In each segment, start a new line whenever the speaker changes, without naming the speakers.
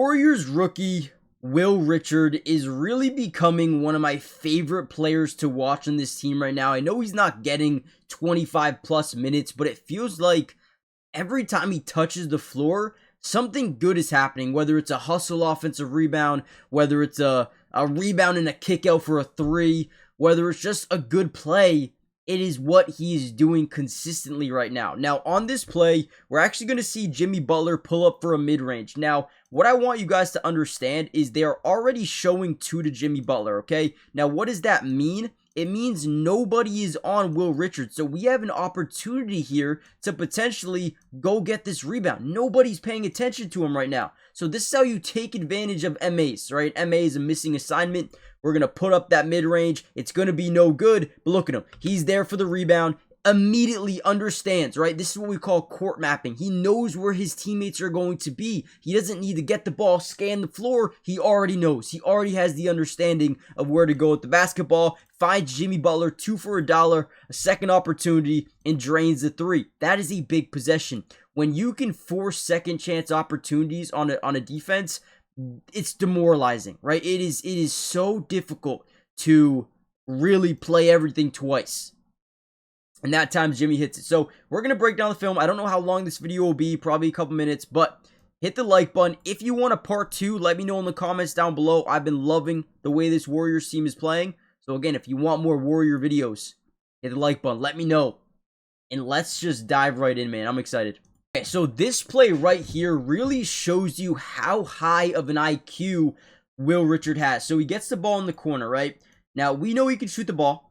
Warriors rookie Will Richard is really becoming one of my favorite players to watch on this team right now. I know he's not getting 25 plus minutes, but it feels like every time he touches the floor, something good is happening, whether it's a hustle offensive rebound, whether it's a rebound and a kick out for a three, whether it's just a good play. It is what he is doing consistently right now. Now, on this play, we're actually going to see Jimmy Butler pull up for a mid-range. Now, what I want you guys to understand is they are already showing two to Jimmy Butler, okay? Now, what does that mean? It means nobody is on Will Richard. So we have an opportunity here to potentially go get this rebound. Nobody's paying attention to him right now. So this is how you take advantage of MAs, right? MA is a missing assignment. We're going to put up that mid-range. It's going to be no good. But look at him. He's there for the rebound. Immediately understands, right? This is what we call court mapping. He knows where his teammates are going to be. He doesn't need to get the ball, scan the floor. He already knows. He already has the understanding of where to go with the basketball. Finds Jimmy Butler 2 for $1, a second opportunity, and drains the three. That is a big possession. When you can force second chance opportunities on a defense, it's demoralizing, right? It is so difficult to really play everything twice. And that time Jimmy hits it. So we're going to break down the film. I don't know how long this video will be, probably a couple minutes, but hit the like button. If you want a part 2, let me know in the comments down below. I've been loving the way this Warriors team is playing. So again, if you want more Warrior videos, hit the like button. Let me know. And let's just dive right in, man. I'm excited. Okay, so this play right here really shows you how high of an IQ Will Richard has. So he gets the ball in the corner, right? Now, we know he can shoot the ball.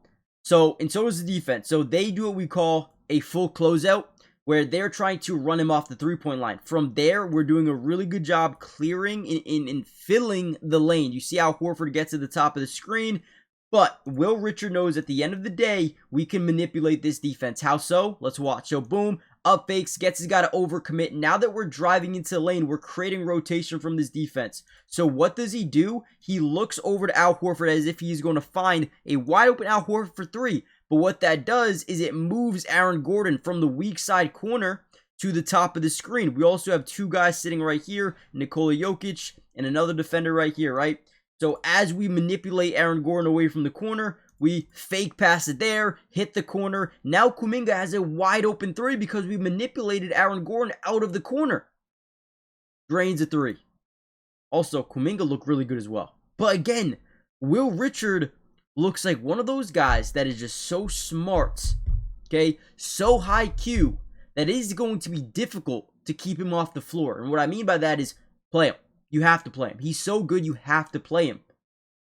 And so does the defense. So they do what we call a full closeout, where they're trying to run him off the three-point line. From there, we're doing a really good job clearing and filling the lane. You see how Horford gets to the top of the screen. But Will Richard knows at the end of the day, we can manipulate this defense. How so? Let's watch. So boom, up fakes, gets his guy to overcommit. Now that we're driving into the lane, we're creating rotation from this defense. So what does he do? He looks over to Al Horford as if he's going to find a wide open Al Horford for three. But what that does is it moves Aaron Gordon from the weak side corner to the top of the screen. We also have two guys sitting right here, Nikola Jokic and another defender right here, right? So as we manipulate Aaron Gordon away from the corner, we fake pass it there, hit the corner. Now Kuminga has a wide open three because we manipulated Aaron Gordon out of the corner. Drains a three. Also, Kuminga looked really good as well. But again, Will Richard looks like one of those guys that is just so smart, okay? So high Q that it is going to be difficult to keep him off the floor. And what I mean by that is play him. You have to play him. He's so good, you have to play him.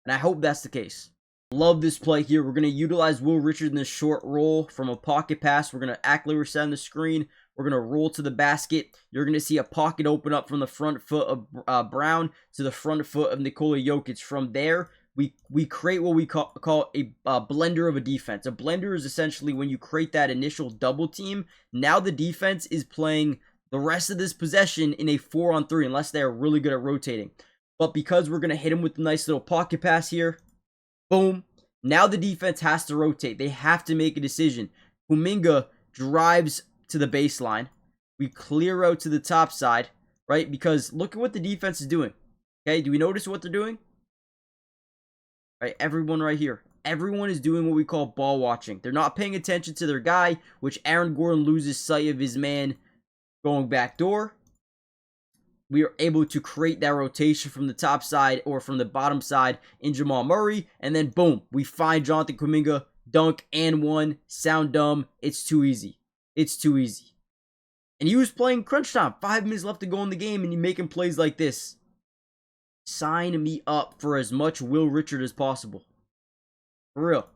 And I hope that's the case. Love this play here. We're going to utilize Will Richard in this short roll from a pocket pass. We're going to act like we're setting the screen. We're going to roll to the basket. You're going to see a pocket open up from the front foot of Brown to the front foot of Nikola Jokic. From there, we create what we call a blender of a defense. A blender is essentially when you create that initial double team. Now the defense is playing the rest of this possession in a 4-on-3 unless they are really good at rotating. But because we're going to hit him with a nice little pocket pass here, boom. Now the defense has to rotate. They have to make a decision. Kuminga drives to the baseline. We clear out to the top side, right? Because look at what the defense is doing. Okay, do we notice what they're doing? Right, everyone right here. Everyone is doing what we call ball watching. They're not paying attention to their guy, which Aaron Gordon loses sight of his man going back door. We are able to create that rotation from the top side or from the bottom side in Jamal Murray. And then boom, we find Jonathan Kuminga, dunk and one. Sound dumb. It's too easy. It's too easy. And he was playing crunch time. 5 minutes left to go in the game and you making plays like this. Sign me up for as much Will Richard as possible. For real.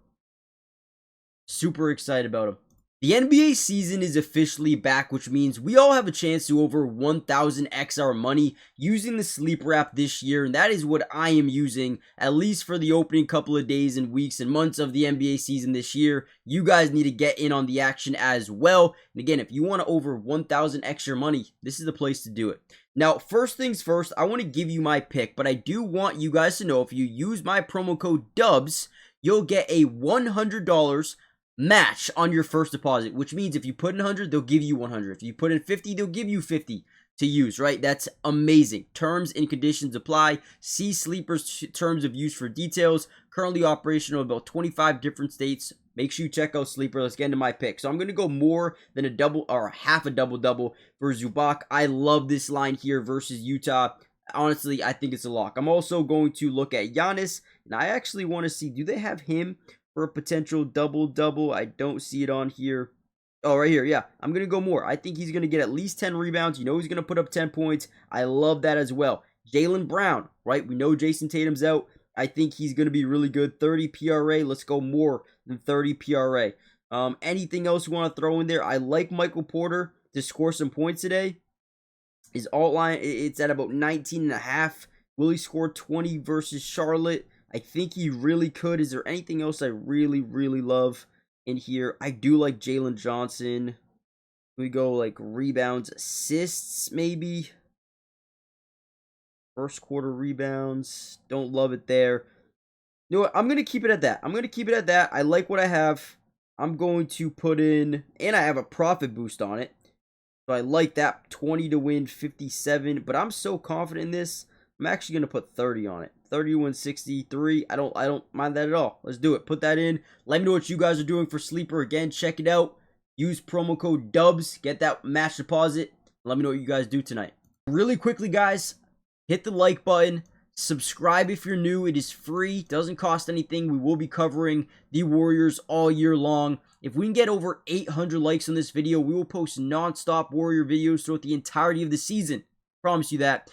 Super excited about him. The NBA season is officially back, which means we all have a chance to over 1,000x our money using the Sleeper app this year, and that is what I am using, at least for the opening couple of days and weeks and months of the NBA season this year. You guys need to get in on the action as well. And again, if you want to over 1,000x your money, this is the place to do it. Now, first things first, I want to give you my pick, but I do want you guys to know if you use my promo code DUBS, you'll get a $100 match on your first deposit, which means if you put in 100, they'll give you 100. If you put in 50, they'll give you 50. to use, right? That's amazing. Terms and conditions apply. See Sleeper's terms of use for details. Currently operational in about 25 different states. Make sure you check out Sleeper. Let's get into my pick. So I'm going to go more than a double or half a double-double for Zubac. I love this line here versus Utah. Honestly, I think it's a lock. I'm also going to look at Giannis, and I actually want to see, do they have him for a potential double-double? I don't see it on here. Oh, right here, yeah. I'm going to go more. I think he's going to get at least 10 rebounds. You know he's going to put up 10 points. I love that as well. Jaylen Brown, right? We know Jason Tatum's out. I think he's going to be really good. 30 PRA. Let's go more than 30 PRA. Anything else you want to throw in there? I like Michael Porter to score some points today. His alt line, it's at about 19.5. Will he score 20 versus Charlotte? I think he really could. Is there anything else I really, really love in here? I do like Jalen Johnson. We go like rebounds, assists, maybe. First quarter rebounds. Don't love it there. You know what? I'm going to keep it at that. I like what I have. I'm going to put in, and I have a profit boost on it. So I like that. 20 to win, 57. But I'm so confident in this, I'm actually going to put 30 on it. 31.63. I don't mind that at all. Let's do it. Put that in. Let me know what you guys are doing for Sleeper. Again, check it out. Use promo code DUBS. Get that match deposit. Let me know what you guys do tonight. Really quickly, guys, hit the like button. Subscribe if you're new. It is free. Doesn't cost anything. We will be covering the Warriors all year long. If we can get over 800 likes on this video, we will post non-stop Warrior videos throughout the entirety of the season. Promise you that.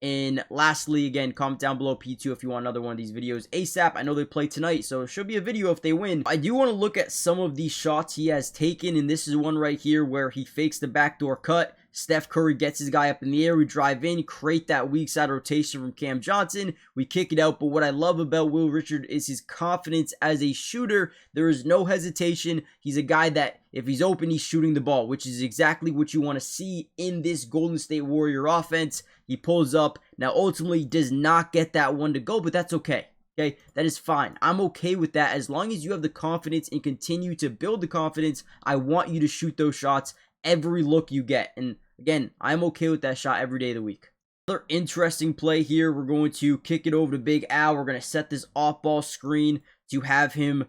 And lastly, again, comment down below P2 if you want another one of these videos ASAP. I know they play tonight, so it should be a video if they win. I do want to look at some of these shots he has taken, and this is one right here where he fakes the backdoor cut. Steph Curry gets his guy up in the air. We drive in, create that weak side rotation from Cam Johnson. We kick it out, but what I love about Will Richard is his confidence as a shooter. There is no hesitation. He's a guy that if he's open, he's shooting the ball, which is exactly what you want to see in this Golden State Warrior offense. He pulls up. Now, ultimately, does not get that one to go, but that's okay. Okay, that is fine. I'm okay with that as long as you have the confidence and continue to build the confidence. I want you to shoot those shots every look you get. And again, I'm okay with that shot every day of the week. Another interesting play here. We're going to kick it over to Big Al. We're going to set this off-ball screen to have him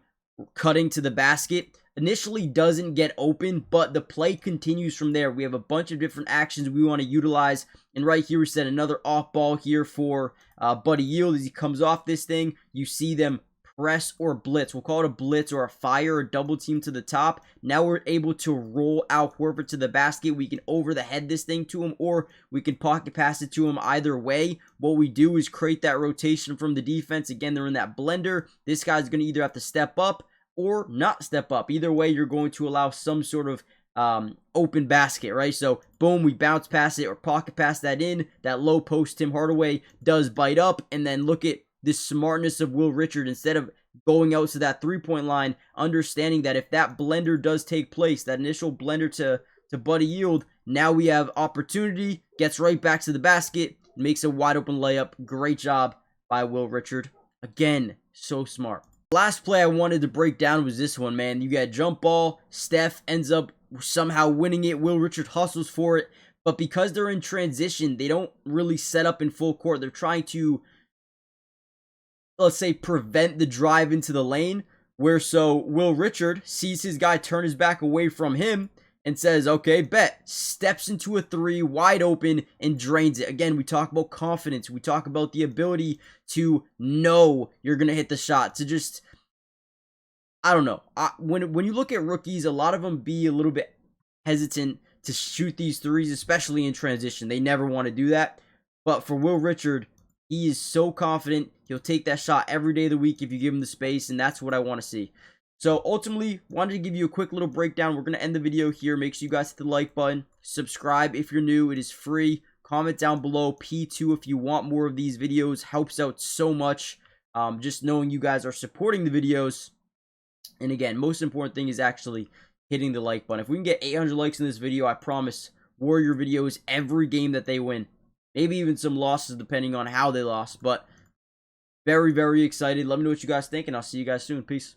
cutting to the basket. Initially doesn't get open, but the play continues from there. We have a bunch of different actions we want to utilize. And right here, we set another off-ball here for Buddy Hield as he comes off this thing. You see them press or blitz. We'll call it a blitz or a fire, a double team to the top. Now we're able to roll Al Horford to the basket. We can over the head this thing to him, or we can pocket pass it to him. Either way, what we do is create that rotation from the defense. Again, they're in that blender. This guy's going to either have to step up or not step up. Either way, you're going to allow some sort of open basket, right? So, boom, we bounce past it or pocket pass that in. That low post Tim Hardaway does bite up, and then look at this smartness of Will Richard. Instead of going out to that three-point line, understanding that if that blender does take place, that initial blender to Buddy Hield, now we have opportunity, gets right back to the basket, makes a wide open layup. Great job by Will Richard. Again, so smart. Last play I wanted to break down was this one, man. You got jump ball. Steph ends up somehow winning it. Will Richard hustles for it. But because they're in transition, they don't really set up in full court. They're trying to, let's say, prevent the drive into the lane. So Will Richard sees his guy turn his back away from him and says, okay, bet. Steps into a three, wide open, and drains it. Again, we talk about confidence. We talk about the ability to know you're going to hit the shot. To just, I don't know. When you look at rookies, a lot of them be a little bit hesitant to shoot these threes, especially in transition. They never want to do that. But for Will Richard, he is so confident. He'll take that shot every day of the week if you give him the space, and that's what I want to see. So ultimately, wanted to give you a quick little breakdown. We're going to end the video here. Make sure you guys hit the like button. Subscribe if you're new. It is free. Comment down below P2 if you want more of these videos. Helps out so much. Just knowing you guys are supporting the videos. And again, most important thing is actually hitting the like button. If we can get 800 likes in this video, I promise Warrior videos every game that they win. Maybe even some losses depending on how they lost. But very, very excited. Let me know what you guys think, and I'll see you guys soon. Peace.